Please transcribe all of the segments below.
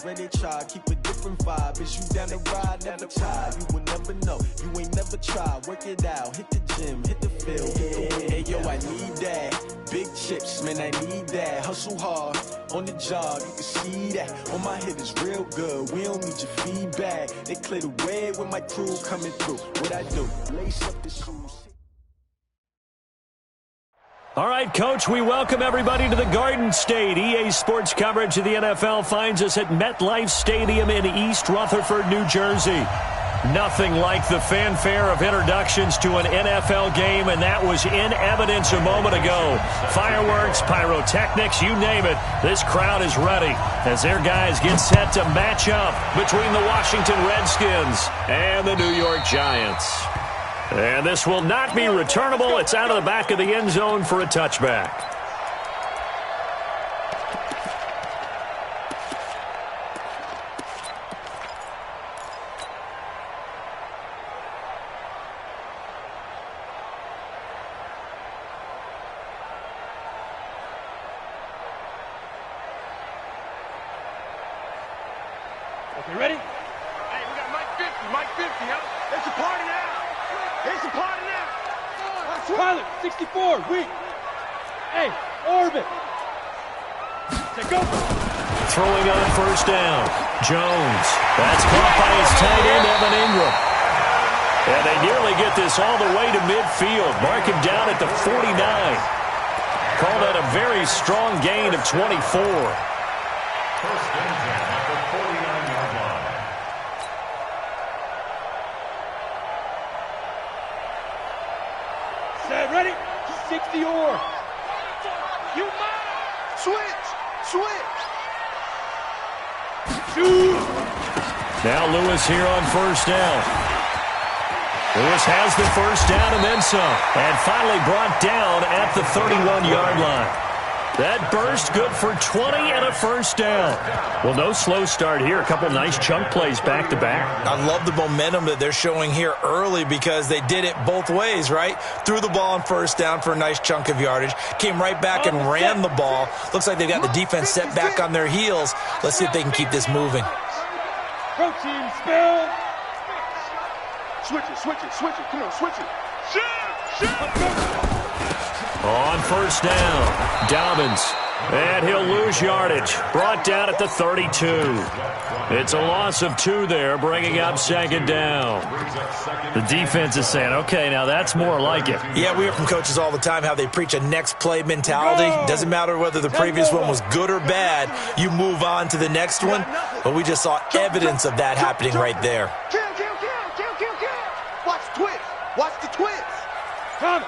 where they try, keep a different vibe. Is you down the ride, never try. You will never know, you ain't never tried. Work it out, hit the gym, hit the field. Hey, yo, I need that. Big chips, man, I need that. Hustle hard, on the job, you can see that. On my head is real good, we don't need your feedback. They clear the way with my crew coming through. What I do, lace up the shoes. All right, Coach, we welcome everybody to the Garden State. EA Sports coverage of the NFL finds us at MetLife Stadium in East Rutherford, New Jersey. Nothing like the fanfare of introductions to an NFL game, and that was in evidence a moment ago. Fireworks, pyrotechnics, you name it. This crowd is ready as their guys get set to match up between the Washington Redskins and the New York Giants. And this will not be returnable. It's out of the back of the end zone for a touchback. Okay, ready? Hey, we got Mike 50, Mike 50, huh? It's a party now. It's a party now. Pilot, 64, weak. Hey, orbit. Take over. Throwing on first down. Jones. That's caught by his tight end, Evan Ingram. And they nearly get this all the way to midfield. Mark him down at the 49. Call that a very strong gain of 24. First down at the 49-yard line. Set, ready? 60 or. You mine. Switch. Shoot. Now Lewis here on first down. Lewis has the first down and then some. And finally brought down at the 31-yard line. That burst good for 20 and a first down. Well, no slow start here. A couple nice chunk plays back-to-back. I love the momentum that they're showing here early because they did it both ways, right? Threw the ball on first down for a nice chunk of yardage. Came right back and ran the ball. Looks like they've got the defense set back on their heels. Let's see if they can keep this moving. Protein spill. Switch it. Come on, switch it. Shoot. On first down, Dobbins. And he'll lose yardage. Brought down at the 32. It's a loss of 2 there, bringing up second down. The defense is saying, okay, now that's more like it. Yeah, we hear from coaches all the time how they preach a next play mentality. Doesn't matter whether the previous one was good or bad. You move on to the next one. But we just saw evidence of that happening right there. Kill. Watch the twist. Come.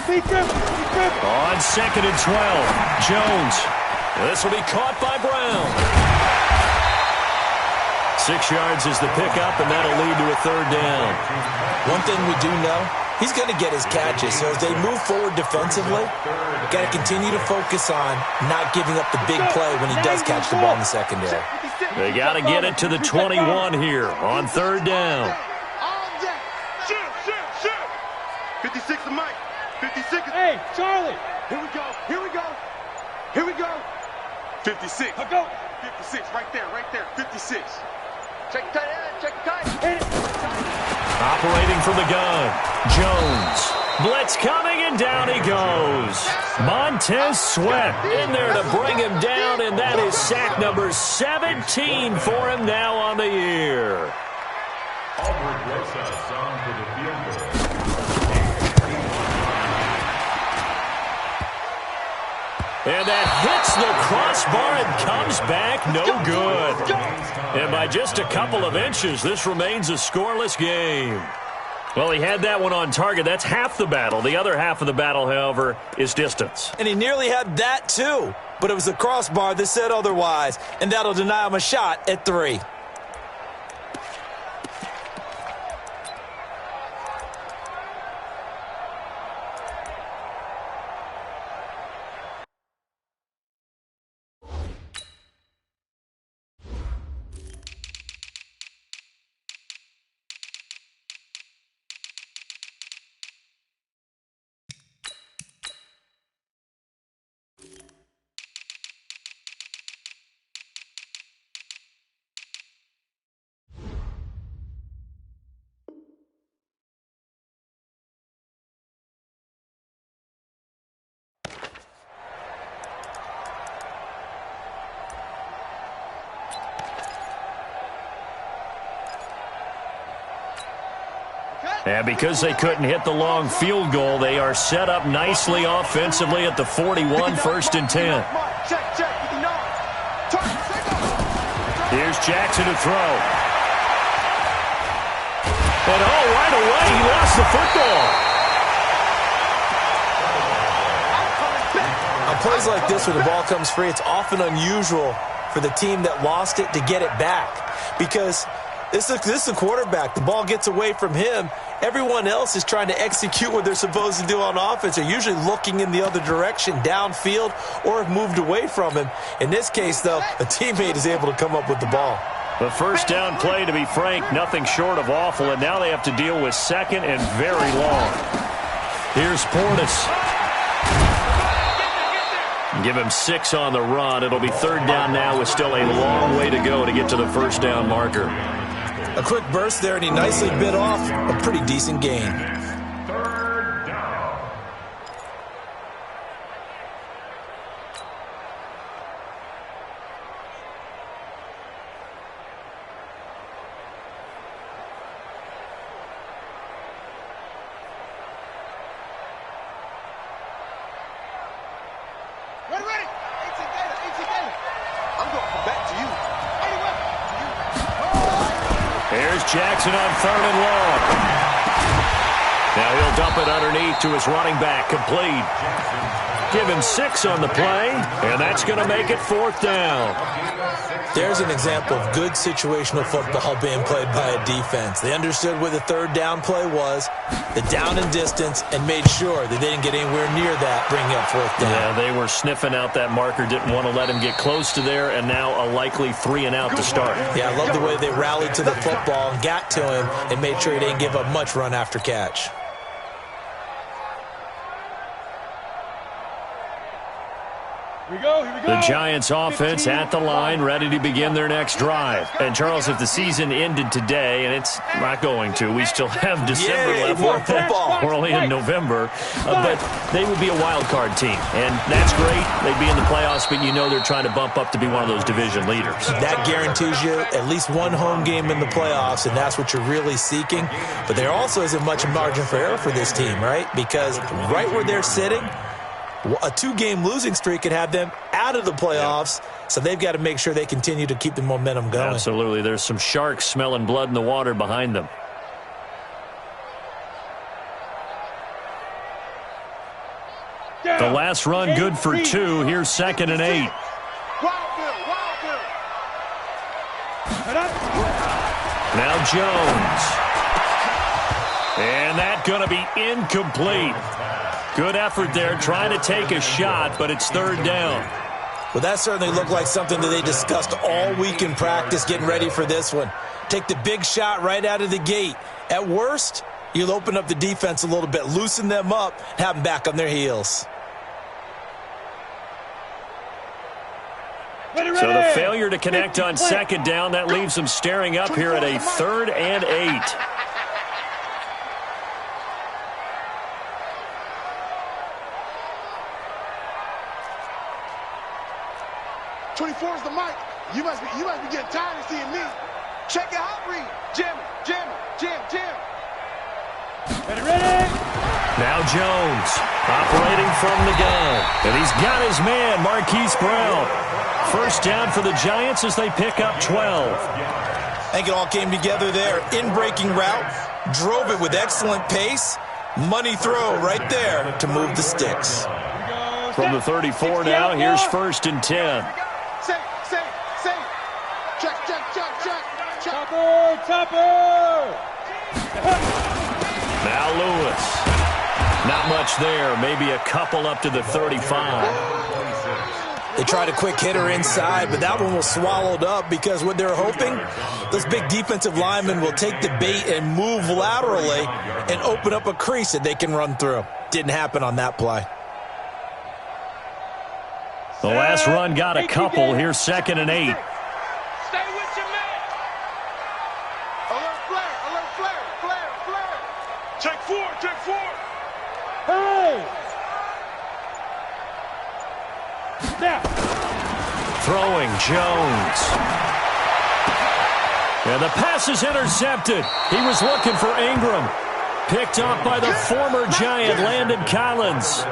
Be careful. On second and 12, Jones. This will be caught by Brown. 6 yards is the pickup, and that'll lead to a third down. One thing we do know, he's going to get his catches. So as they move forward defensively, got to continue to focus on not giving up the big play when he does catch the ball in the secondary. They got to get it to the 21 here on third down. 56 to Mike. 56. Hey, Charlie. Here we go. 56. I'll go. 56, right there. 56. Check the tight end. Operating from the gun, Jones. Blitz coming, and down he goes. Montez Sweat in there to bring him down, and that is sack number 17 for him now on the year. Albert Rosas on for the field goal. And that hits the crossbar and comes back no good. And by just a couple of inches, this remains a scoreless game. Well, he had that one on target. That's half the battle. The other half of the battle, however, is distance. And he nearly had that, too. But it was the crossbar that said otherwise. And that'll deny him a shot at 3. And because they couldn't hit the long field goal, they are set up nicely offensively at the 41, 1st and 10. Here's Jackson to throw. And right away, he lost the football. On plays like this where the ball comes free, it's often unusual for the team that lost it to get it back. Because this is a quarterback. The ball gets away from him. Everyone else is trying to execute what they're supposed to do on offense. They're usually looking in the other direction, downfield, or have moved away from him. In this case, though, a teammate is able to come up with the ball. The first down play, to be frank, nothing short of awful, and now they have to deal with 2nd and very long. Here's Portis. Give him 6 on the run. It'll be 3rd down now with still a long way to go to get to the 1st down marker. A quick burst there, and he nicely bit off a pretty decent gain. 3rd down. Ready. 18 Gator. I'm going back to you. Here's Jackson on 3rd and long. Now he'll dump it underneath to his running back, complete. Give him 6 on the play, and that's going to make it 4th down. There's an example of good situational football being played by a defense. They understood where the 3rd down play was, the down and distance, and made sure that they didn't get anywhere near that, bringing up 4th down. Yeah, they were sniffing out that marker, didn't want to let him get close to there, and now a likely 3 and out to start. Yeah, I love the way they rallied to the football and got to him and made sure he didn't give up much run after catch. Here we go. The Giants offense at the line, ready to begin their next drive. And Charles, if the season ended today, and it's not going to, we still have December left. More football. We're only in November, but they would be a wild card team, and that's great. They'd be in the playoffs, but you know they're trying to bump up to be one of those division leaders. That guarantees you at least one home game in the playoffs, and that's what you're really seeking. But there also isn't much margin for error for this team, right? Because right where they're sitting, a 2-game losing streak could have them out of the playoffs, so they've got to make sure they continue to keep the momentum going. Absolutely. There's some sharks smelling blood in the water behind them. The last run good for 2. Here's 2nd and 8. Now Jones. And that's going to be incomplete. Good effort there, trying to take a shot, but it's 3rd down. Well, that certainly looked like something that they discussed all week in practice, getting ready for this one. Take the big shot right out of the gate. At worst, you'll open up the defense a little bit, loosen them up, have them back on their heels. So the failure to connect on 2nd down, that leaves them staring up here at a 3rd and 8. Is the mic. You must be getting tired of seeing me. Check your hot read. Jam. Ready. Now Jones operating from the gun. And he's got his man, Marquise Brown. 1st down for the Giants as they pick up 12. I think it all came together there. In-breaking route, drove it with excellent pace. Money throw right there to move the sticks. From the 34 now, here's 1st and 10. Topper! Now Lewis. Not much there. Maybe a couple up to the 35. They tried a quick hitter inside, but that one was swallowed up because what they're hoping, those big defensive linemen will take the bait and move laterally and open up a crease that they can run through. Didn't happen on that play. The last run got a couple. Here's 2nd and 8. Stay with your man. Alert flare. Check 4. Hey! Now. Throwing Jones. And the pass is intercepted. He was looking for Ingram. picked up by the former Giant, Landon Collins.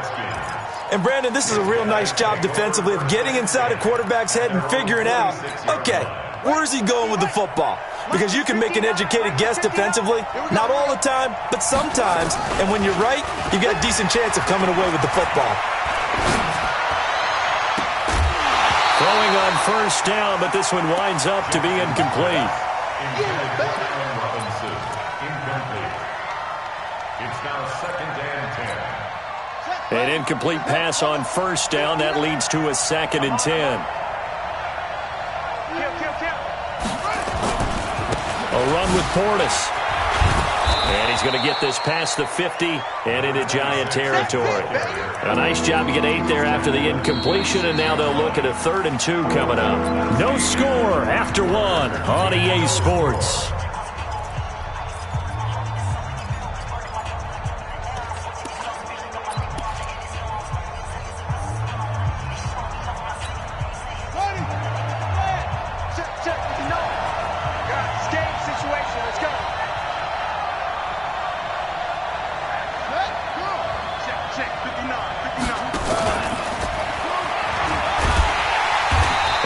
And, Brandon, this is a real nice job defensively of getting inside a quarterback's head and figuring out, okay, where is he going with the football? Because you can make an educated guess defensively, not all the time, but sometimes. And when you're right, you've got a decent chance of coming away with the football. Throwing on first down, but this one winds up to be incomplete. It's now 2nd and 10. An incomplete pass on first down. That leads to a 2nd and 10. A run with Portis. And he's going to get this past the 50 and into Giant territory. A nice job to get 8 there after the incompletion, and now they'll look at a 3rd and 2 coming up. No score after 1 on EA Sports.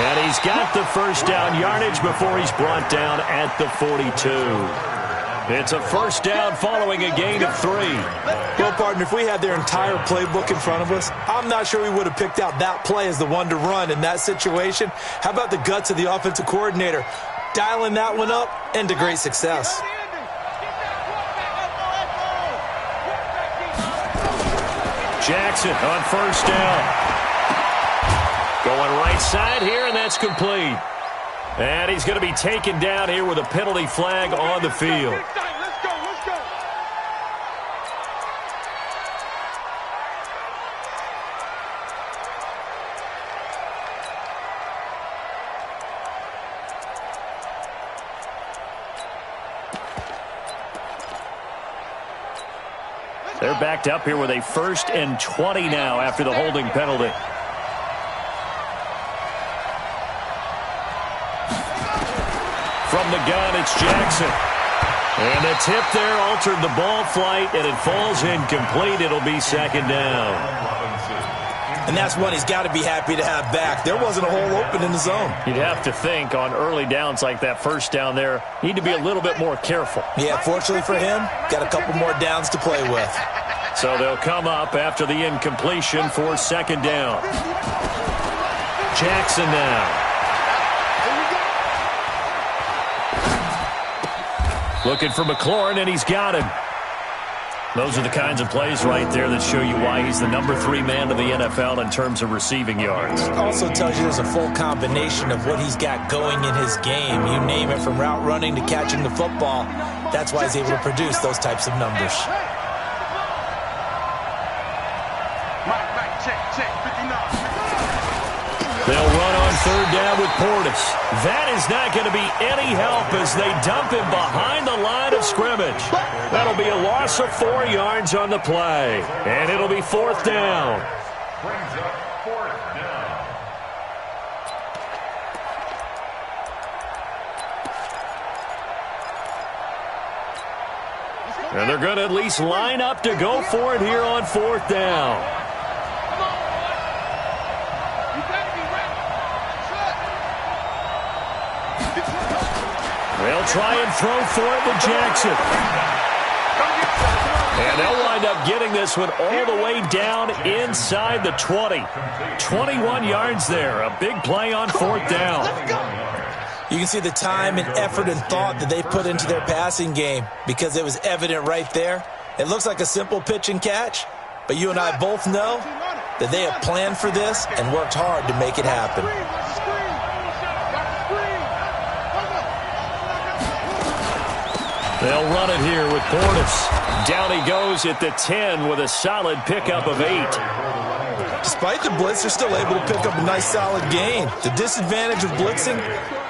And he's got the first down yardage before he's brought down at the 42. It's a first down following a gain of 3. Well, partner, if we had their entire playbook in front of us, I'm not sure we would have picked out that play as the one to run in that situation. How about the guts of the offensive coordinator dialing that one up into great success? Jackson on first down. Going right side here, and that's complete. And he's going to be taken down here with a penalty flag on the field. Let's go. They're backed up here with a 1st and 20 now after the holding penalty. From the gun, it's Jackson. And the tip there altered the ball flight, and it falls incomplete. It'll be 2nd down. And that's one he's got to be happy to have back. There wasn't a hole open in the zone. You'd have to think on early downs like that first down there, need to be a little bit more careful. Yeah, fortunately for him, got a couple more downs to play with. So they'll come up after the incompletion for 2nd down. Jackson now. Looking for McLaurin, and he's got him. Those are the kinds of plays right there that show you why he's the number 3 man of the NFL in terms of receiving yards. Also tells you there's a full combination of what he's got going in his game. You name it, from route running to catching the football. That's why he's able to produce those types of numbers. They'll run on 3rd down with Portis. That is not going to be any help as they dump him behind the line of scrimmage. That'll be a loss of 4 yards on the play. And it'll be 4th down. Brings up 4th down. And they're going to at least line up to go for it here on 4th down. They'll try and throw for it with Jackson. And they'll wind up getting this one all the way down inside the 20. 21 yards there. A big play on 4th down. You can see the time and effort and thought that they put into their passing game because it was evident right there. It looks like a simple pitch and catch, but you and I both know that they have planned for this and worked hard to make it happen. They'll run it here with Portis. Down he goes at the 10 with a solid pickup of 8. Despite the blitz, they're still able to pick up a nice solid gain. The disadvantage of blitzing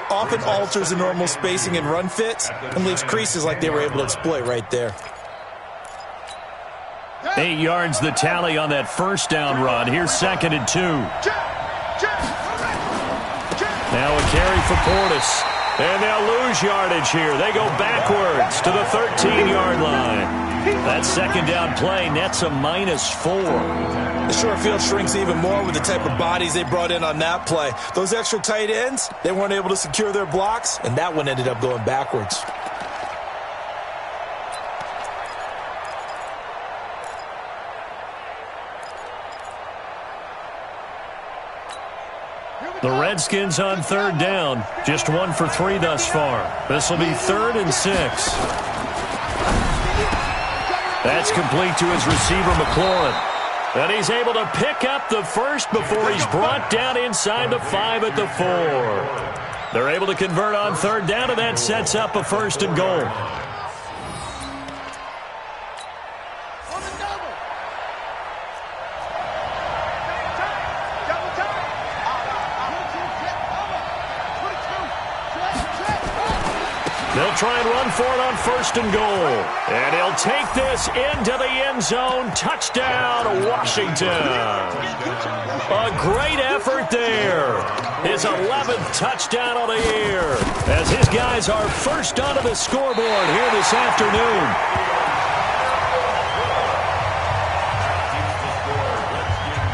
often alters the normal spacing and run fits and leaves creases like they were able to exploit right there. 8 yards the tally on that first down run. Here's 2nd and 2. Now a carry for Portis. And they'll lose yardage here. They go backwards to the 13-yard line. That second down play nets a -4. The short field shrinks even more with the type of bodies they brought in on that play. Those extra tight ends, they weren't able to secure their blocks, and that one ended up going backwards. The Redskins on third down. Just 1 for 3 thus far. This will be 3rd and 6. That's complete to his receiver, McLaurin. And he's able to pick up the first before he's brought down inside the 5 at the 4. They're able to convert on third down, and that sets up a 1st and goal. They'll try and run for it on 1st and goal. And he'll take this into the end zone. Touchdown, Washington. A great effort there. His 11th touchdown of the year, as his guys are first onto the scoreboard here this afternoon.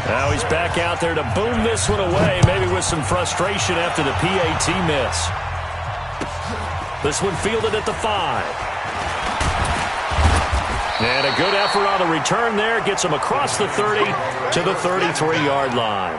Now he's back out there to boom this one away, maybe with some frustration after the PAT miss. This one fielded at the 5. And a good effort on the return there. Gets him across the 30 to the 33-yard line.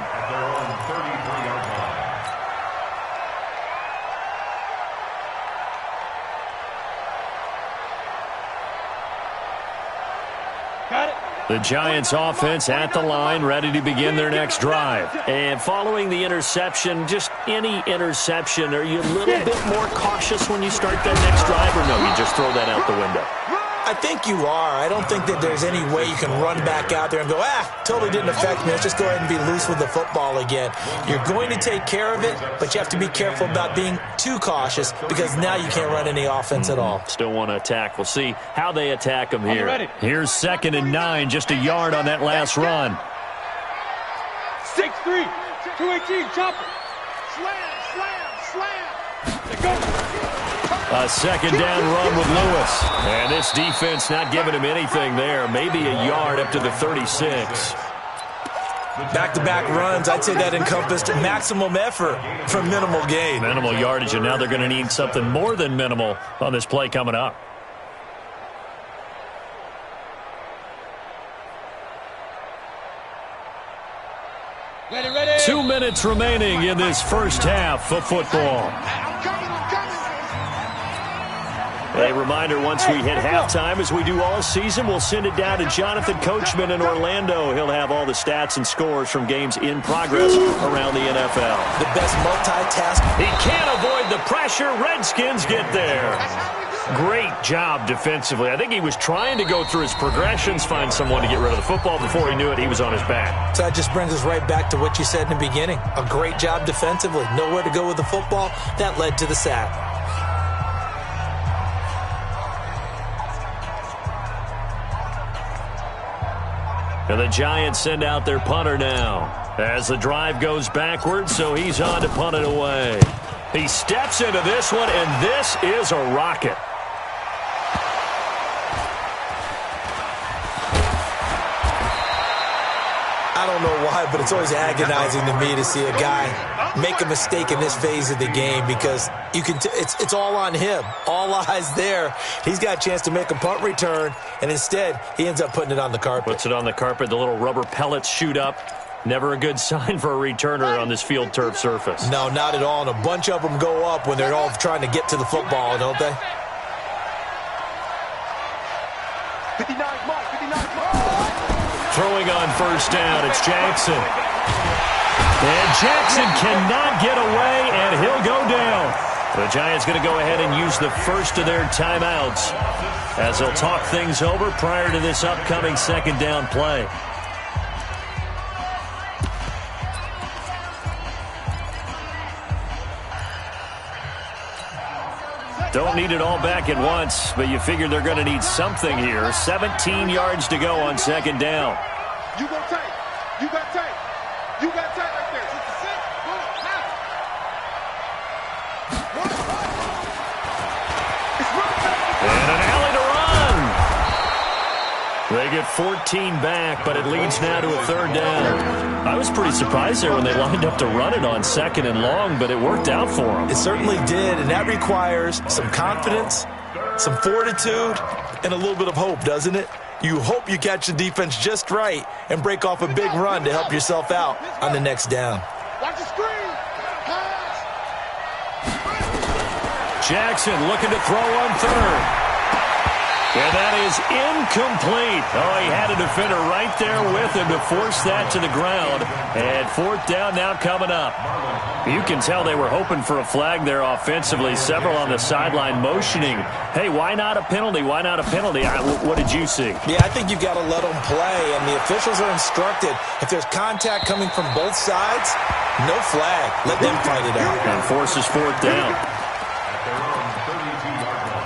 Got it. The Giants offense at the line, ready to begin their next drive. And following the interception, just any interception, are you a little bit more cautious when you start that next drive, or no, you just throw that out the window? I think you are. I don't think that there's any way you can run back out there and go, totally didn't affect me. Let's just go ahead and be loose with the football again. You're going to take care of it, but you have to be careful about being too cautious because now you can't run any offense at all. Still want to attack. We'll see how they attack them here. Here's 2nd and 9, just a yard on that last run. 6-3, 218, chopper. Slam, slam, slam. They go. A second down run with Lewis. And this defense not giving him anything there. Maybe a yard up to the 36. Back-to-back runs, I'd say that encompassed maximum effort for minimal gain. Minimal yardage, and now they're going to need something more than minimal on this play coming up. Ready. 2 minutes remaining in this first half of football. A reminder, once we hit halftime, as we do all season, we'll send it down to Jonathan Coachman in Orlando. He'll have all the stats and scores from games in progress around the NFL. The best multitask. He can't avoid the pressure. Redskins get there. Great job defensively. I think he was trying to go through his progressions, find someone to get rid of the football. Before he knew it, he was on his back. So that just brings us right back to what you said in the beginning. A great job defensively. Nowhere to go with the football. That led to the sack. And the Giants send out their punter now as the drive goes backwards, so he's on to punt it away. He steps into this one, and this is a rocket. I don't know why, but it's always agonizing to me to see a guy make a mistake in this phase of the game because you can. It's all on him. All eyes there. He's got a chance to make a punt return, and instead he ends up putting it on the carpet. Puts it on the carpet. The little rubber pellets shoot up. Never a good sign for a returner on this field turf surface. No, not at all. And a bunch of them go up when they're all trying to get to the football, don't they? 59 mark, 59 mark. Throwing on first down, it's Jackson. And Jackson cannot get away, and he'll go down. The Giants going to go ahead and use the first of their timeouts as they'll talk things over prior to this upcoming second down play. Don't need it all back at once, but you figure they're going to need something here. 17 yards to go on second down. You go tight. You got tight. You got tight right there. 66. And an alley to run. They get 14 back, but it leads now to a 3rd down. I was pretty surprised there when they lined up to run it on 2nd and long, but it worked out for them. It certainly did, and that requires some confidence, some fortitude, and a little bit of hope, doesn't it? You hope you catch the defense just right and break off a big run to help yourself out on the next down. Watch the screen. Jackson looking to throw on 3rd. And that is incomplete. Oh, he had a defender right there with him to force that to the ground. And 4th down now coming up. You can tell they were hoping for a flag there offensively. Several on the sideline motioning. Hey, why not a penalty? Why not a penalty? What did you see? Yeah, I think you've got to let them play, and the officials are instructed. If there's contact coming from both sides, no flag. Let them fight it out. And forces 4th down. At their own 32-yard line.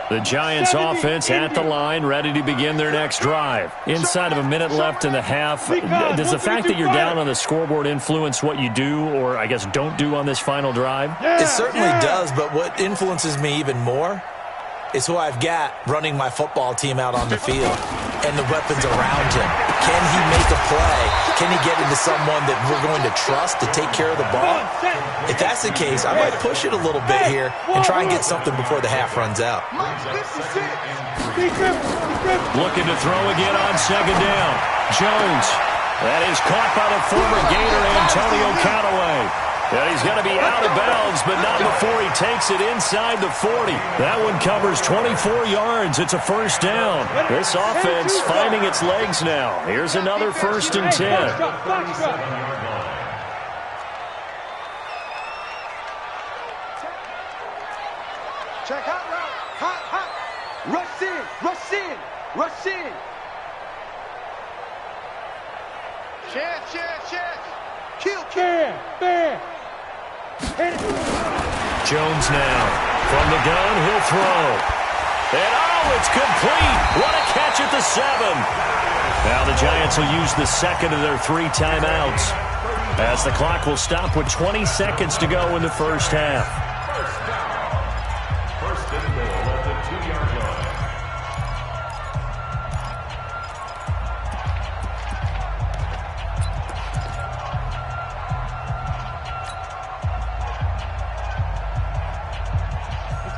The Giants offense at the line, ready to begin their next drive. Inside of a minute left in the half, does the fact that you're down on the scoreboard influence what you do or, I guess, don't do on this final drive? It certainly does, but what influences me even more is who I've got running my football team out on the field and the weapons around him. Can he make a play? Can he get into someone that we're going to trust to take care of the ball? If that's the case, I might push it a little bit here and try and get something before the half runs out. Looking to throw again on 2nd down. Jones. That is caught by the former Gator Antonio Callaway. And he's going to be out of bounds, but not before he takes it inside the 40. That one covers 24 yards. It's a 1st down. This offense finding its legs now. Here's another 1st and 10. Check hot route. Hot. Rush in. Chance. Kill. Bam. Jones now. From the gun, he'll throw. And it's complete. What a catch at the 7. Now the Giants will use the 2nd of their 3 timeouts, as the clock will stop with 20 seconds to go in the 1st half. 1st and goal at the 2-yard line.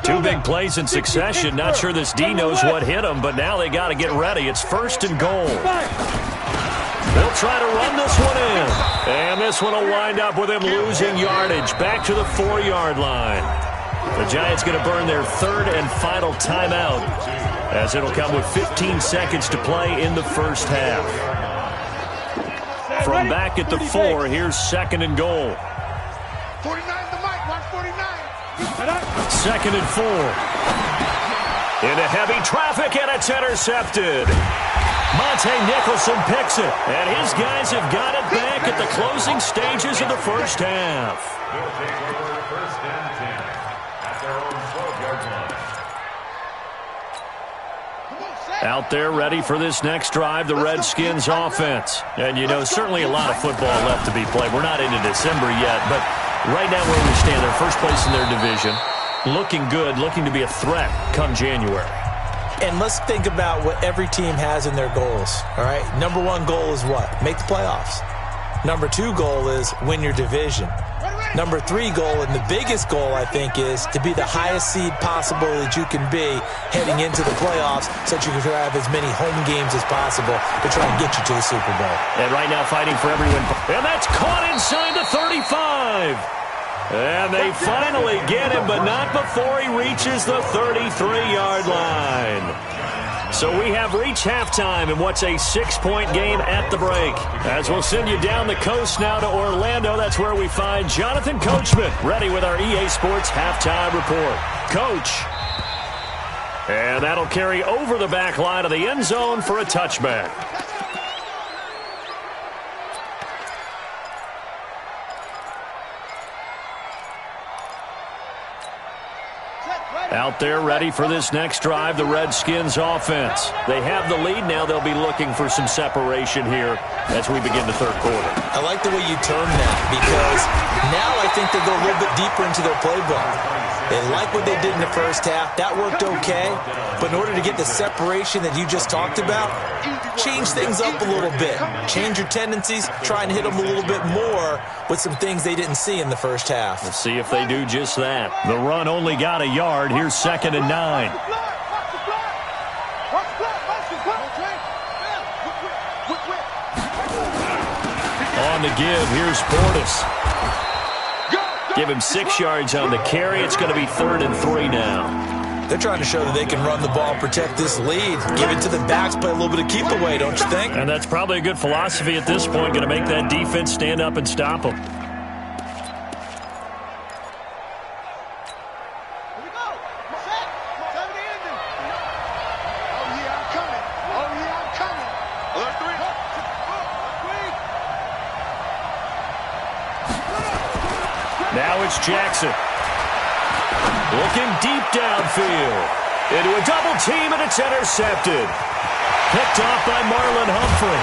Two big plays in succession. Not sure this D knows what hit him, but now they got to get ready. It's 1st and goal. They'll try to run this one in. And this one will wind up with him losing yardage. Back to the 4-yard line. The Giants going to burn their 3rd and final timeout, as it'll come with 15 seconds to play in the 1st half. From back at the 4, here's 2nd and goal. 49 the mic. Watch 49. 2nd and 4. Into heavy traffic, and it's intercepted. Monte Nicholson picks it, and his guys have got it back at the closing stages of the 1st half. They'll take over 1st and 10 at their own 12-yard line. Out there ready for this next drive, the Redskins offense. And, certainly a lot of football left to be played. We're not into December yet, but right now where we stand, they're first place in their division. Looking good, looking to be a threat come January. And let's think about what every team has in their goals, all right? Number 1 goal is what? Make the playoffs. Number 2 goal is win your division. Number 3 goal, and the biggest goal, I think, is to be the highest seed possible that you can be heading into the playoffs so that you can have as many home games as possible to try and get you to the Super Bowl. And right now fighting for everyone. And that's caught inside the 35. And they finally get him, but not before he reaches the 33-yard line. So we have reached halftime in what's a 6-point game at the break. As we'll send you down the coast now to Orlando, that's where we find Jonathan Coachman, ready with our EA Sports halftime report. Coach. And that'll carry over the back line of the end zone for a touchback. Out there ready for this next drive, the Redskins offense. They have the lead now. They'll be looking for some separation here as we begin the third quarter. I like the way you term that because now I think they go a little bit deeper into their playbook. They like what they did in the first half. That worked okay. But in order to get the separation that you just talked about, change things up a little bit. Change your tendencies. Try and hit them a little bit more with some things they didn't see in the first half. Let's see if they do just that. The run only got a yard. Here's 2nd and 9. On the give, here's Portis. Give him 6 yards on the carry. It's going to be 3rd and 3 now. They're trying to show that they can run the ball, protect this lead, give it to the backs, play a little bit of keep away, don't you think? And that's probably a good philosophy at this point, going to make that defense stand up and stop them. Now it's Jackson. Looking deep downfield. Into a double team, and it's intercepted. Picked off by Marlon Humphrey.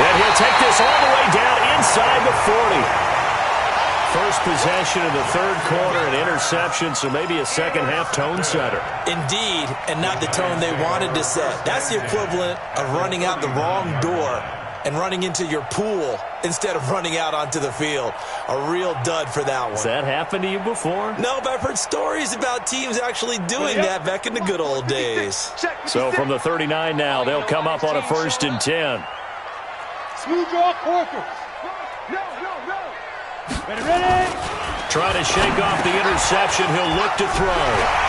And he'll take this all the way down inside the 40. First possession of the third quarter, an interception, so maybe a second-half tone setter. Indeed, and not the tone they wanted to set. That's the equivalent of running out the wrong door and running into your pool instead of running out onto the field. A real dud for that one. Has that happened to you before? No, but I've heard stories about teams actually doing that back in the good old days. So from the 39 now, they'll come up on a 1st and 10. Smooth draw, Corker. Ready. Trying to shake off the interception. He'll look to throw.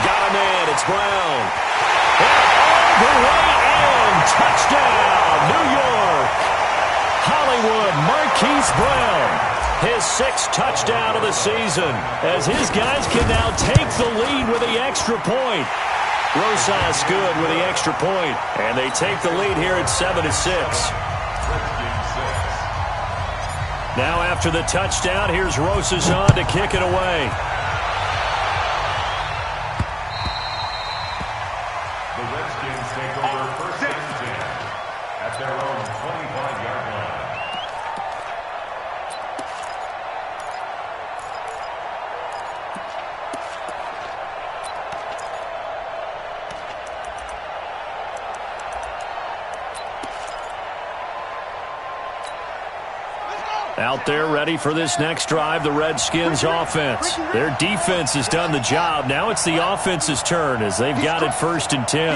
Got a man. It's Brown. And all the way in. Touchdown, New York. Hollywood Marquise Brown. His 6th touchdown of the season as his guys can now take the lead with the extra point. Rosas good with the extra point, and they take the lead here at 7-6. Now after the touchdown, here's Rosas on to kick it away. The Redskins take over 1st and 10 at their own 25-yard line. Out there ready for this next drive, the Redskins offense. Their defense has done the job. Now it's the offense's turn as they've got it 1st and 10.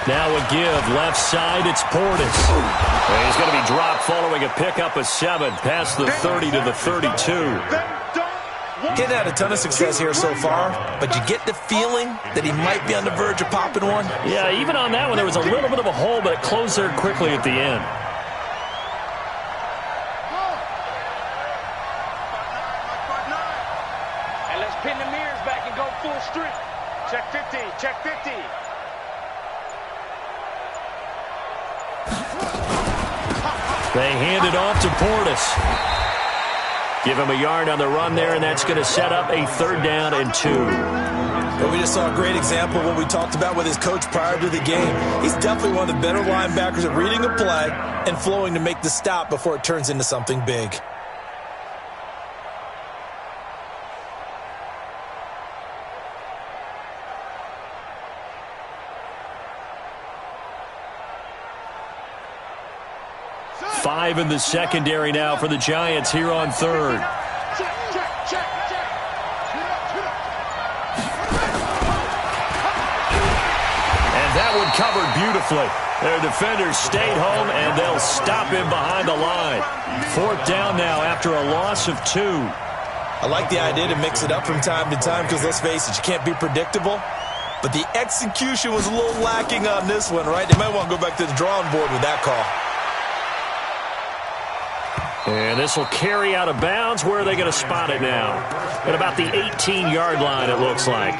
Now a give, left side, it's Portis. And he's going to be dropped following a pickup of 7 past the 30 to the 32. He's had a ton of success here so far, but you get the feeling that he might be on the verge of popping one. Yeah, even on that one, there was a little bit of a hole, but it closed there quickly at the end. Pin the mirrors back and go full street. Check 50, check 50. They hand it off to Portis. Give him a yard on the run there, and that's going to set up a 3rd down and 2. But we just saw a great example of what we talked about with his coach prior to the game. He's definitely one of the better linebackers at reading a play and flowing to make the stop before it turns into something big. Five in the secondary now for the Giants here on 3rd. And that one covered beautifully. Their defenders stayed home, and they'll stop him behind the line. 4th down now after a loss of 2. I like the idea to mix it up from time to time because, let's face it, you can't be predictable. But the execution was a little lacking on this one, right? They might want to go back to the drawing board with that call. And this will carry out of bounds. Where are they going to spot it now? At about the 18-yard line, it looks like.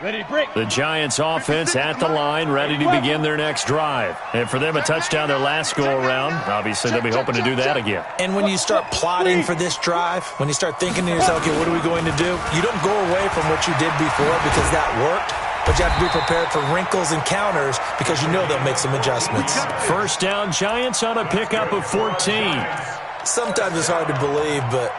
Ready to break. The Giants offense at the line, ready to begin their next drive. And for them, a touchdown their last go-around. Obviously, they'll be hoping to do that again. And when you start plotting for this drive, when you start thinking to yourself, okay, what are we going to do? You don't go away from what you did before because that worked. But you have to be prepared for wrinkles and counters because you know they'll make some adjustments. First down, Giants on a pickup of 14. Sometimes it's hard to believe, but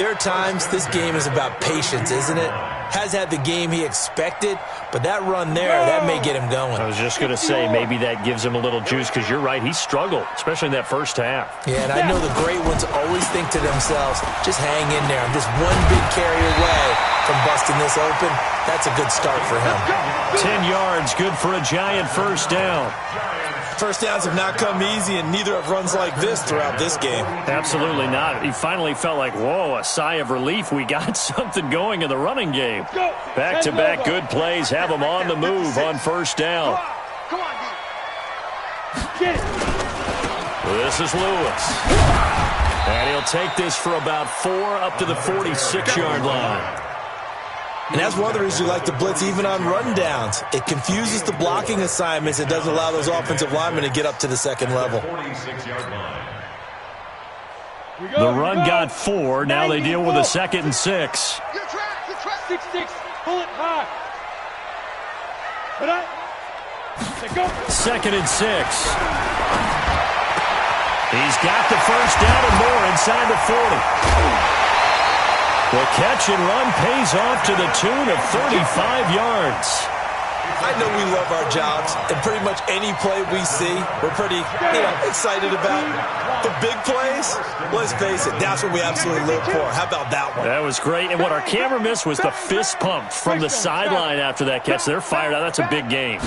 there are times this game is about patience, isn't it? Has had the game he expected, but that run there, that may get him going. I was just going to say, maybe that gives him a little juice because you're right, he struggled, especially in that first half. Yeah, and I know the great ones always think to themselves, just hang in there. I'm just one big carry away from busting this open. That's a good start for him. 10 yards, good for a Giant first down. First downs have not come easy, and neither have runs like this throughout this game. Absolutely not. He finally felt like, whoa, a sigh of relief. We got something going in the running game. Back-to-back good plays have him on the move on first down. Come on, get it. This is Lewis. And he'll take this for about 4 up to the 46-yard line. And that's one of the reasons we like to blitz even on run downs. It confuses the blocking assignments. It doesn't allow those offensive linemen to get up to the second level. The run got 4. Now they deal with a 2nd and 6. Good track, good track. 6-6, pull it high. Put up. Go. 2nd and 6. He's got the first down and more inside the 40. The catch and run pays off to the tune of 35 yards. I know we love our jobs, and pretty much any play we see, we're pretty, excited about. The big plays, let's face it, that's what we absolutely live for. How about that one? That was great, and what our camera missed was the fist pump from the sideline after that catch. They're fired out. That's a big game.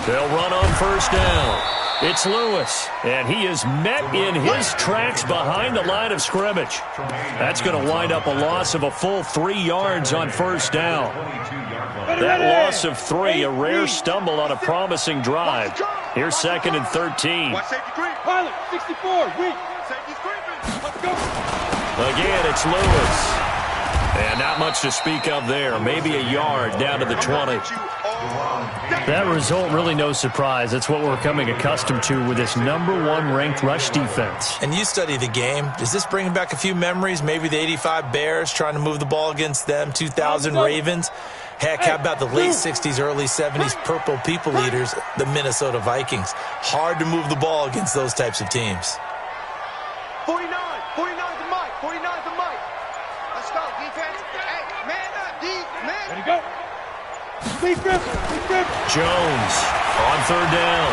They'll run on first down. It's Lewis, and he is met in his tracks behind the line of scrimmage. That's going to wind up a loss of a full 3 yards on first down. That loss of 3, a rare stumble on a promising drive. Here's 2nd and 13. Pilot, 64, weak. Let's go. Again, it's Lewis. And not much to speak of there. Maybe a yard down to the 20. That result, really no surprise. It's what we're becoming accustomed to with this #1 ranked rush defense. And you study the game. Does this bring back a few memories? Maybe the 85 Bears trying to move the ball against them, 2000 Ravens. Heck, how about the late 60s, early 70s Purple People Eaters, the Minnesota Vikings? Hard to move the ball against those types of teams. 49 the mic, 49 the mic. Let's go, defense. Hey, man up, D, man. Ready, go. Jones on 3rd down.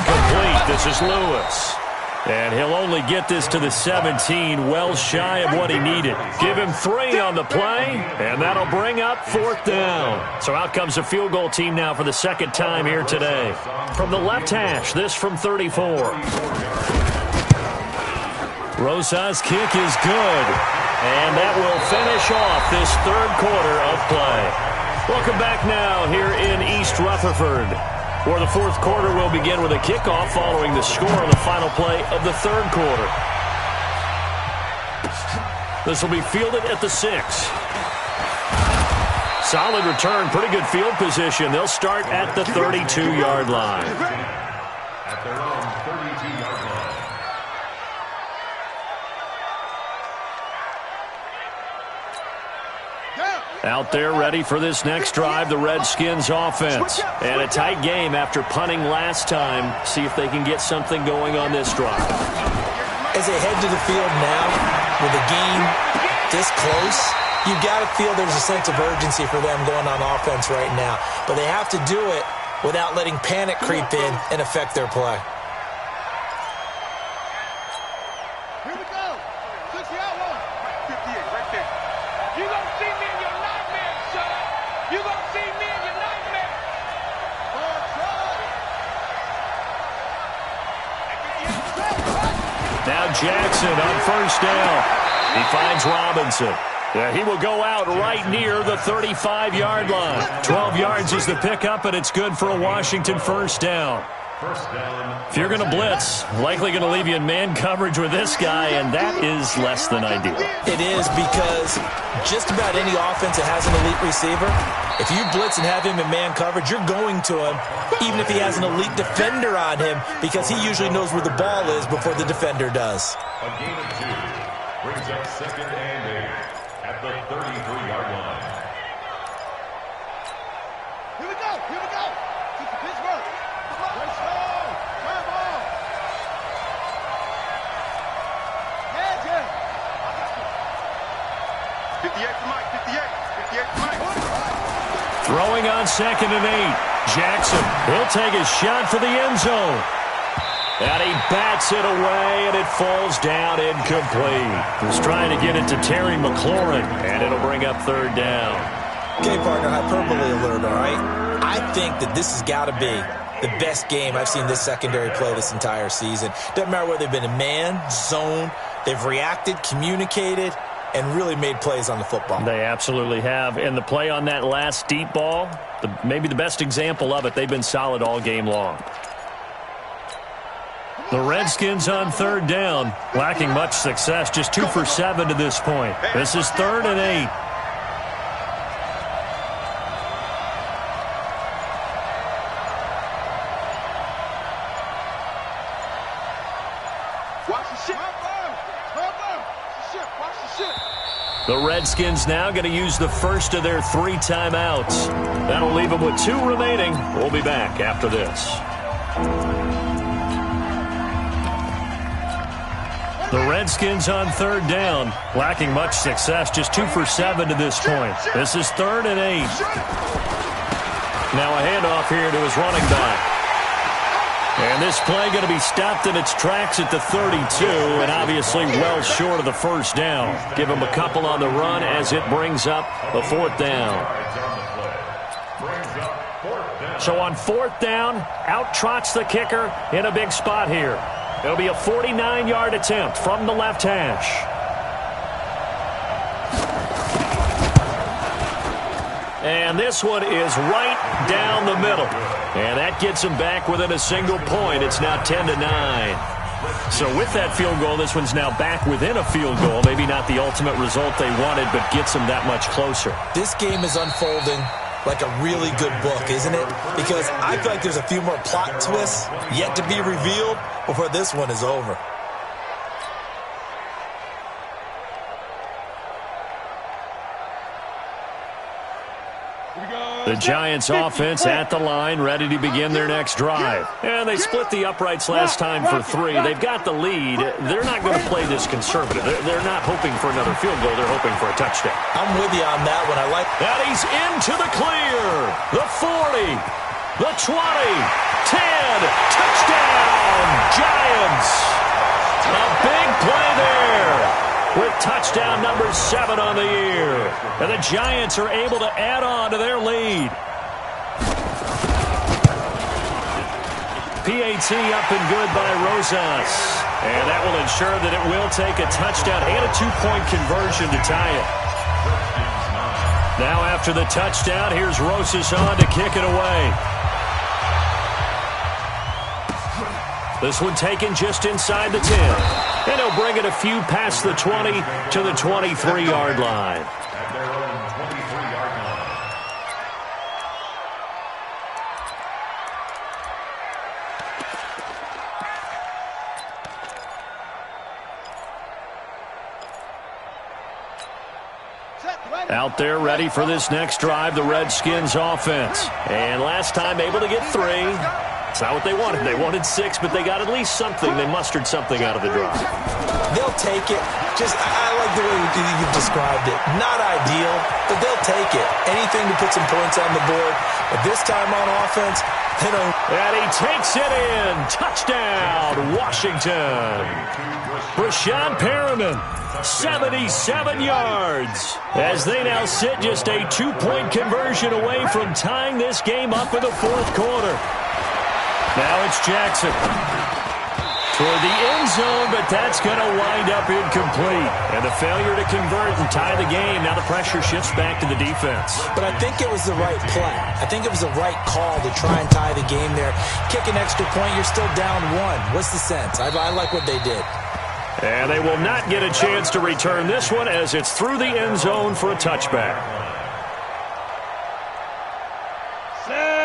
Complete. This is Lewis. And he'll only get this to the 17, well shy of what he needed. Give him 3 on the play, and that'll bring up 4th down. So out comes a field goal team now for the 2nd time here today. From the left hash, this from 34. Rosa's kick is good, and that will finish off this 3rd quarter of play. Welcome back now here in East Rutherford, where the 4th quarter will begin with a kickoff following the score on the final play of the 3rd quarter. This will be fielded at the 6. Solid return, pretty good field position. They'll start at the 32-yard line. At their own 32-yard line. Out there ready for this next drive, the Redskins offense. And a tight game after punting last time. See if they can get something going on this drive. As they head to the field now, with the game this close, you've got to feel there's a sense of urgency for them going on offense right now. But they have to do it without letting panic creep in and affect their play. Here we go. 60 out one. 58 right there. You gonna see me in your nightmare, son. You gonna see me in your nightmare. Now Jackson on first down. He finds Robinson. Yeah, he will go out right near the 35-yard line. 12 yards is the pickup, and it's good for a Washington first down. First down. If you're going to blitz, likely going to leave you in man coverage with this guy, and that is less than ideal. It is, because just about any offense that has an elite receiver, if you blitz and have him in man coverage, you're going to him, even if he has an elite defender on him, because he usually knows where the ball is before the defender does. A gain of 2 brings up 2nd and 8 at the 33-yard line. Here we go. Here we go. Keep the Pittsburgh. Let's go. Turn ball. Head in. 58 to Mike. 58 to Mike. Throwing on 2nd and 8. Jackson, he'll take his shot for the end zone. And he bats it away, and it falls down incomplete. He's trying to get it to Terry McLaurin, and it'll bring up 3rd down. Okay, partner, hyperbole alert, all right? I think that this has got to be the best game I've seen this secondary play this entire season. Doesn't matter whether they've been in man, zone, they've reacted, communicated, and really made plays on the football. They absolutely have. And the play on that last deep ball, maybe the best example of it, they've been solid all game long. The Redskins on 3rd down, lacking much success, just 2 for 7 to this point. This is 3rd and 8. The Redskins now going to use the first of their 3 timeouts. That'll leave them with 2 remaining. We'll be back after this. The Redskins on 3rd down, lacking much success, just 2 for 7 to this point. This is 3rd and 8. Now a handoff here to his running back. And this play going to be stopped in its tracks at the 32, and obviously well short of the first down. Give him a couple on the run as it brings up a 4th down. So on 4th down, out trots the kicker in a big spot here. It'll be a 49-yard attempt from the left hash. And this one is right down the middle. And that gets them back within a single point. It's now 10-9. So with that field goal, this one's now back within a field goal. Maybe not the ultimate result they wanted, but gets them that much closer. This game is unfolding like a really good book, isn't it? Because I feel like there's a few more plot twists yet to be revealed before this one is over. The Giants offense at the line, ready to begin their next drive. And they split the uprights last time for 3. They've got the lead. They're not going to play this conservative. They're not hoping for another field goal. They're hoping for a touchdown. I'm with you on that one. I like that. He's into the clear. The 40, the 20, 10, touchdown, Giants. A big play there, with touchdown number 7 on the year. And the Giants are able to add on to their lead. PAT up and good by Rosas. And that will ensure that it will take a touchdown and a 2-point conversion to tie it. Now after the touchdown, here's Rosas on to kick it away. This one taken just inside the 10. And he'll bring it a few past the 20 to the 23-yard line. At their own 23-yard line. Out there ready for this next drive, the Redskins offense. And last time able to get 3. It's not what they wanted. They wanted 6, but they got at least something. They mustered something out of the drive. They'll take it. I like the way you've described it. Not ideal, but they'll take it. Anything to put some points on the board. But this time on offense, they don't. And he takes it in. Touchdown, Washington. Brashad Perriman, 77 yards. As they now sit just a 2-point conversion away from tying this game up in the 4th quarter. Now it's Jackson. toward the end zone, but that's going to wind up incomplete. And the failure to convert and tie the game. Now the pressure shifts back to the defense. But I think it was the right play. I think it was the right call to try and tie the game there. Kick an extra point, you're still down one. What's the sense? I like what they did. And they will not get a chance to return this one as it's through the end zone for a touchback.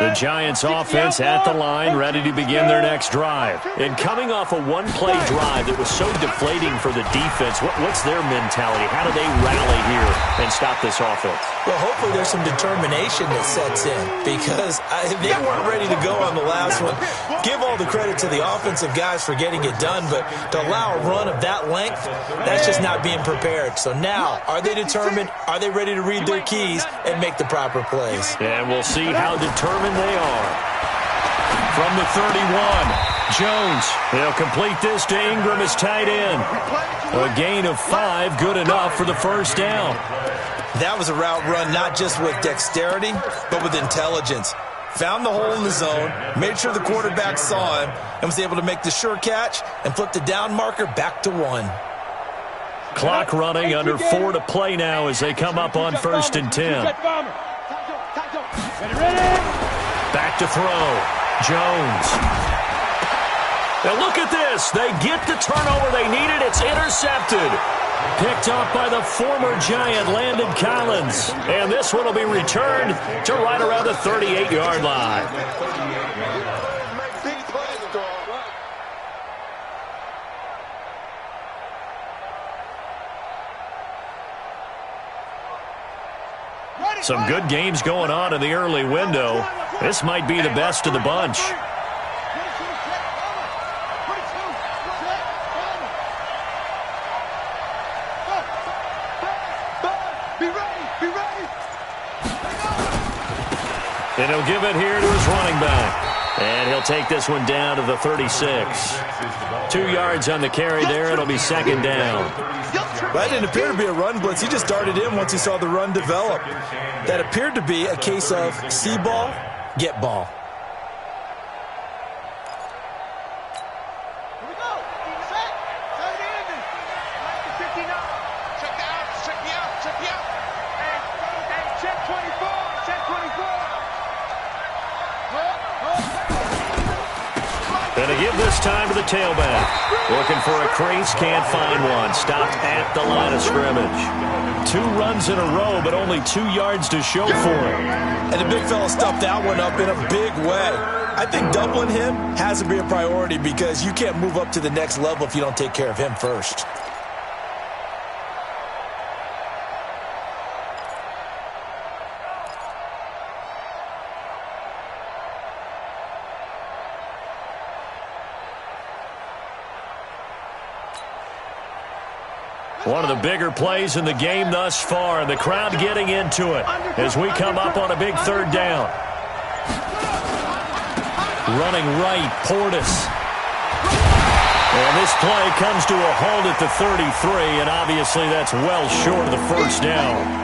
The Giants offense at the line, ready to begin their next drive. And coming off a one-play drive that was so deflating for the defense, what's their mentality? How do they rally here and stop this offense? Well, hopefully there's some determination that sets in because they weren't ready to go on the last one. Give all the credit to the offensive guys for getting it done, but to allow a run of that length, that's just not being prepared. So now, are they determined? Are they ready to read their keys and make the proper plays? And we'll see how determined they are. From the 31, Jones. They'll complete this to Ingram as tight end. A gain of 5, good enough for the first down. That was a route run not just with dexterity, but with intelligence. Found the hole in the zone, made sure the quarterback saw him, and was able to make the sure catch and flip the down marker back to 1. Clock running, under 4 to play now as they come up on 1st and 10. Back to throw. Jones. Now look at this. They get the turnover they needed. It's intercepted. Picked up by the former Giant, Landon Collins. And this one will be returned to right around the 38-yard line. Some good games going on in the early window. This might be the best of the bunch. And he'll give it here to his running back. And he'll take this one down to the 36. 2 yards on the carry there. It'll be 2nd down. That didn't appear to be a run blitz. He just darted in once he saw the run develop. That appeared to be a case of see ball, get ball. Here we go. Set. Tight end. Check me out. Check me out. Hey, check 24. Check 24. Gonna give this time to the tailback. Looking for a crease, can't find one. Stopped at the line of scrimmage. 2 runs in a row, but only 2 yards to show for it. And the big fella stuffed that one up in a big way. I think doubling him has to be a priority because you can't move up to the next level if you don't take care of him first. One of the bigger plays in the game thus far, and the crowd getting into it as we come up on a big 3rd down. Running right, Portis. And this play comes to a halt at the 33, and obviously that's well short of the first down.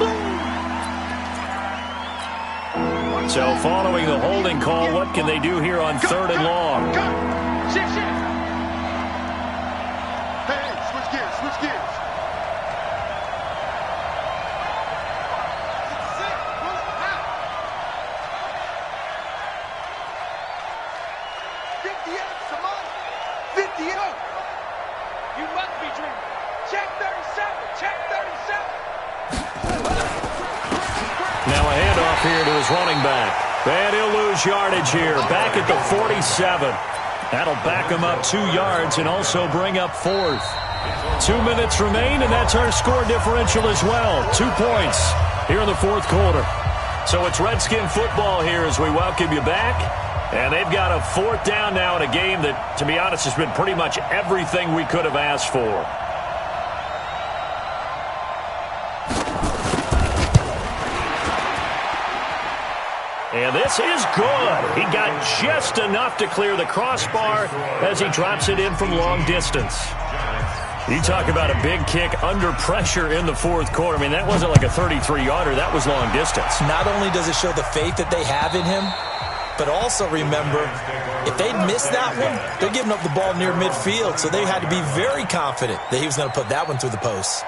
So following the holding call, what can they do here on 3rd and long? Hey, switch gears. You must be dreaming. Check 37. Now a handoff here to his running back. And he'll lose yardage here. Back at the 47. That'll back him up 2 yards and also bring up 4th. 2 minutes remain, and that's our score differential as well. 2 points here in the 4th quarter. So it's Redskin football here as we welcome you back. And they've got a 4th down now in a game that, to be honest, has been pretty much everything we could have asked for. And this is good. He got just enough to clear the crossbar as he drops it in from long distance. You talk about a big kick under pressure in the 4th quarter. I mean, that wasn't like a 33-yarder. That was long distance. Not only does it show the faith that they have in him, But also remember, if they missed that one, they're giving up the ball near midfield, so they had to be very confident that he was going to put that one through the post.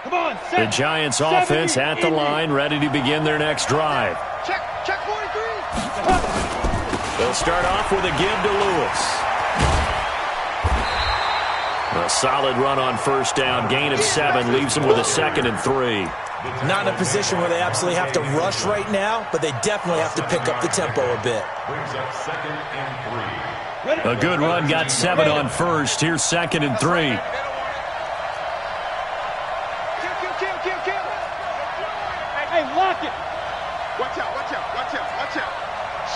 Come on, the Giants offense at the line, ready to begin their next drive. Check 43. They'll start off with a give to Lewis. A solid run on first down, gain of 7, leaves them with a 2nd and 3. Not in a position where they absolutely have to rush right now, but they definitely have to pick up the tempo a bit. Brings up 2nd and 3. A good run, got 7 on first. Here's 2nd and 3. Hey, lock it. Watch out, watch out, watch out, watch out.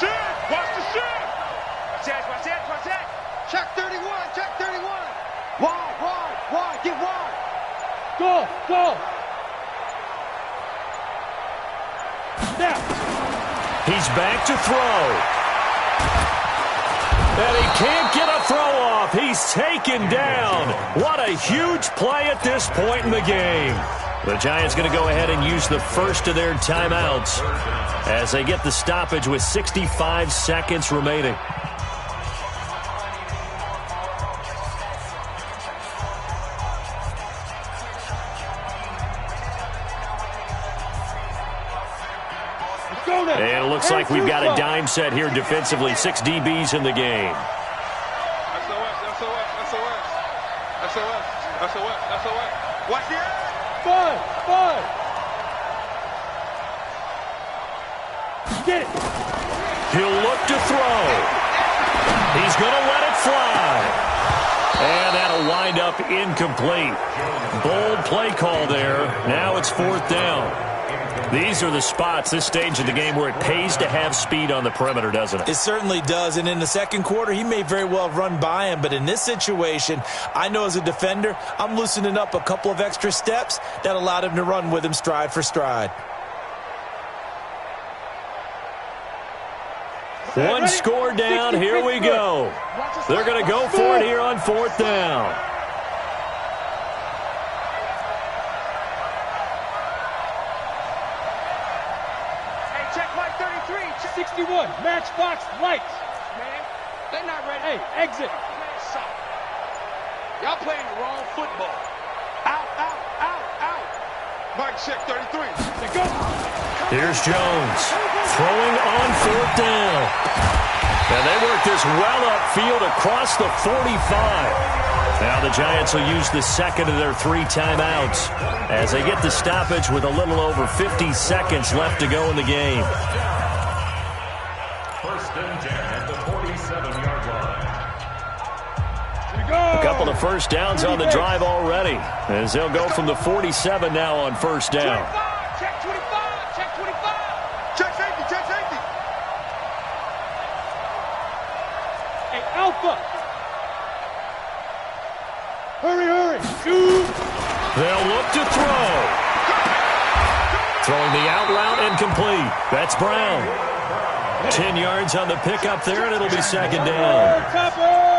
Shit! Watch the shit! Watch that. Check 31, check 31. Wide, get wide. Go. Now. He's back to throw. And he can't get a throw off. He's taken down. What a huge play at this point in the game. The Giants going to go ahead and use the first of their timeouts as they get the stoppage with 65 seconds remaining. And it looks like we've got a dime set here defensively. 6 DBs in the game. SOS. Watch the air. Five. Get it. He'll look to throw. He's going to let it fly. And that'll wind up incomplete. Bold play call there. Now it's 4th down. These are the spots, this stage of the game, where it pays to have speed on the perimeter, doesn't it? It certainly does, and in the second quarter, he may very well have run by him, but in this situation, I know as a defender, I'm loosening up a couple of extra steps that allowed him to run with him stride for stride. One score down, here we go. They're going to go for it here on 4th down. Hey, check Mike 33. 61, matchbox lights. Man, they're not ready. Hey, exit. Y'all playing the wrong football. Out. Mike, check 33. Go. Here's Jones throwing on 4th down. And they work this well upfield across the 45. Now the Giants will use the second of their 3 timeouts as they get the stoppage with a little over 50 seconds left to go in the game. 1st and 10 at the 47-yard line. A couple of first downs on the drive already as they'll go from the 47 now on 1st down. Check 25. Check safety. Hey, Alpha. Hurry. Shoot. They'll look to throw. Throwing the out route and complete. That's Brown. 10 yards on the pickup there, and it'll be 2nd down.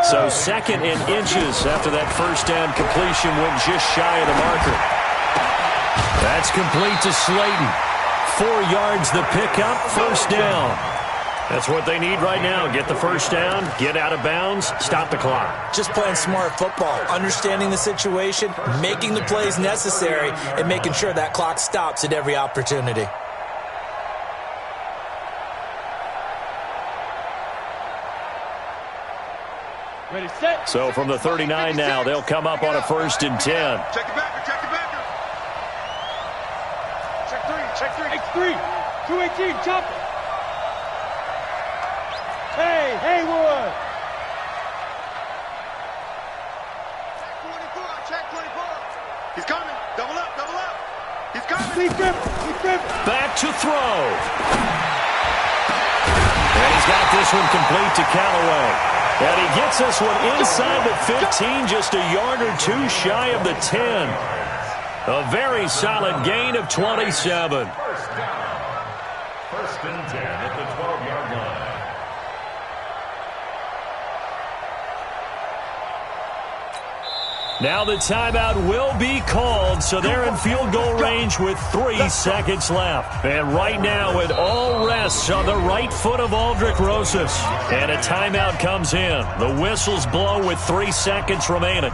So 2nd and inches after that first down completion went just shy of the marker. That's complete to Slayton. 4 yards the pickup, 1st down. That's what they need right now. Get the first down, get out of bounds, stop the clock. Just playing smart football, understanding the situation, making the plays necessary, and making sure that clock stops at every opportunity. Ready, set. So from the 39 now, they'll come up on a 1st and 10. Check the backer. Check 3. X3. 218, chop it. Hey, Haywood. Check 24. He's coming. Double up. He's coming. He's driven. Back to throw. And he's got this one complete to Callaway. And he gets this one inside the 15, just a yard or 2 shy of the 10. A very solid gain of 27. 1st down. 1st and 10 at the 12-yard line. Now the timeout will be called, so they're in field goal range with 3 seconds left. And right now it all rests on the right foot of Aldrick Rosas. And a timeout comes in. The whistles blow with 3 seconds remaining.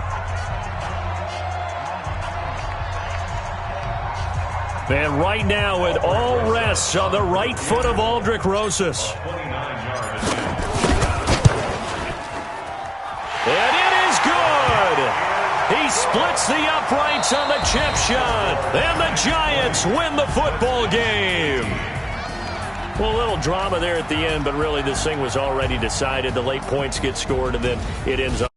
And right now it all rests on the right foot of Aldrick Rosas. And it is good! He splits the uprights on the chip shot, and the Giants win the football game. Well, a little drama there at the end, but really this thing was already decided. The late points get scored, and then it ends up.